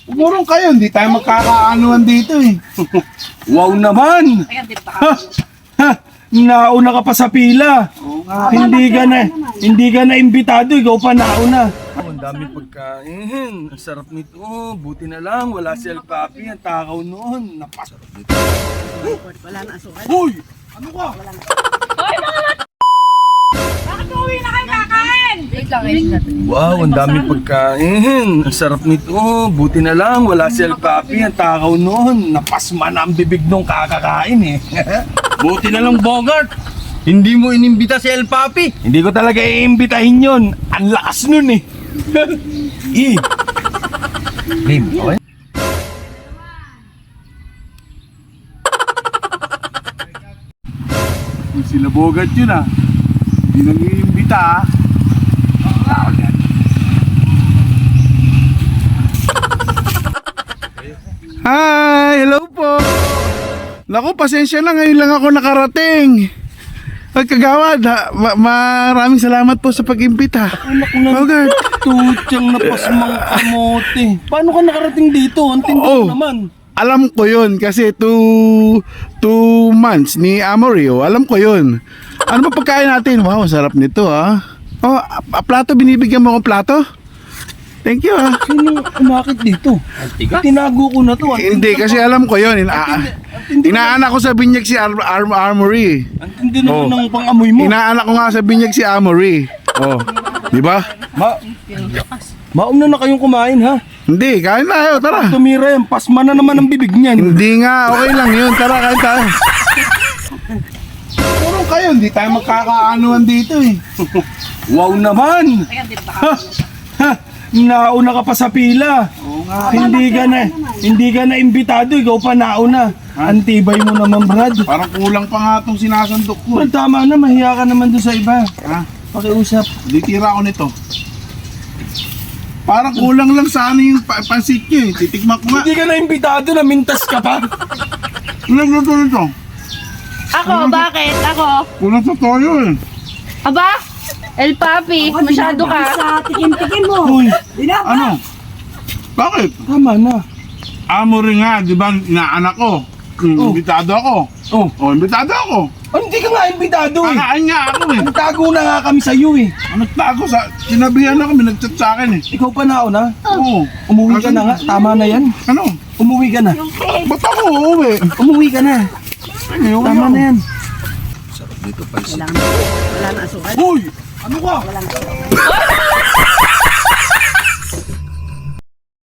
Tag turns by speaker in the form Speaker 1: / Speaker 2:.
Speaker 1: Umurong kayo, hindi tayo magkakaanuan dito eh.
Speaker 2: Wow naman! Ha! Nauna ka pa sa pila. Hindi ka na imbitado, ikaw pa nauna. Ang daming pagkain. Ang sarap nito. Buti na lang, wala si El Papi. Ang takaw noon. Napasarap nito.
Speaker 3: Wala na asukal.
Speaker 2: Hoy! Ano ka?
Speaker 3: Bakit uwi na kayo kakain? Wait lang, wait lang.
Speaker 2: Wow, ang daming pagkain. Ang sarap nito. Buti na lang, wala si El Papi. Ang takaw noon. Napasma na ang bibig nung kakakain eh.
Speaker 4: Buti na lang, Bogart. Hindi mo inimbita si El Papi.
Speaker 2: Hindi ko talaga iimbitahin yun. Ang lakas nun eh. Game, okay?
Speaker 1: Sila Bogart yun ah. Hindi nag-iimbita ah. Hi! Hello po! Naku, pasensya na, ngayon lang ako nakarating. At kagawad, maraming salamat po sa pag-imbita. Bogart!
Speaker 2: Tutsang napasmang kamote. Paano ka nakarating dito? Ang tindi
Speaker 1: Oo.
Speaker 2: naman.
Speaker 1: Alam ko yun kasi 2 months ni Amorio. Alam ko yun. Ano ba pagkain natin? Wow, ang sarap nito ah. Oh, plato, binibigyan mo akong plato? Thank you ah.
Speaker 2: Sino umakit dito? Tinago ko na to.
Speaker 1: Hindi, kasi alam ko yun. Inaanak ko sa binyag si Armory.
Speaker 2: Ang tindi naman
Speaker 1: Oh.
Speaker 2: ng pang-amoy mo.
Speaker 1: Inaanak ko nga sa binyag si Amory. Oh, di ba?
Speaker 2: Mauna na kayong kumain ha.
Speaker 1: Hindi, kain tayo, tara.
Speaker 2: Tumira yan, pasma na naman ang bibig niyan.
Speaker 1: Hindi nga, okay lang yun. Tara, kain tayo. Puro kayo, hindi tayo magkakaanuan dito eh.
Speaker 2: Wow naman! Ha! Nauna ka pa sa pila. Hindi ka na imbitado, ikaw pa nauna. Antibay mo naman, Brad.
Speaker 1: Parang kulang pa nga itong sinasandok ko.
Speaker 2: Brad, tama na, mahiya ka naman doon sa iba.
Speaker 1: Ha?
Speaker 2: Pakiusap.
Speaker 1: Hindi tira ako nito. Parang kulang lang sa ano yung pansit nyo eh. Titikman ko nga.
Speaker 2: Hindi ka na imbitado, namintas ka pa.
Speaker 1: Nagluto nito.
Speaker 5: Ako, bakit? Ako?
Speaker 1: Kulang sa toyo eh.
Speaker 5: Aba? El Papi, masyado ka.
Speaker 3: Sa tikim-tikim mo.
Speaker 2: Uy,
Speaker 1: Ano? Bakit?
Speaker 2: tama na.
Speaker 1: Amory nga, di ba, inaanak ko. Imbitado ako.
Speaker 2: Oh,
Speaker 1: Imbitado ako.
Speaker 2: hindi ka nga imbitado eh.
Speaker 1: Kakain nga ako eh.
Speaker 2: Nagtago na nga kami sa'yo eh.
Speaker 1: Nagtago sa, sinabihan ako, may nagchat sa akin eh.
Speaker 2: Ikaw pa nauna.
Speaker 1: Oo.
Speaker 2: Umuwi ka na nga, tama na yan.
Speaker 1: Ano?
Speaker 2: Umuwi ka na.
Speaker 1: Ba't ako uuwi?
Speaker 2: Umuwi ka na. Tama na yan.
Speaker 3: Wala na asukal.
Speaker 2: Uy! Ano ka?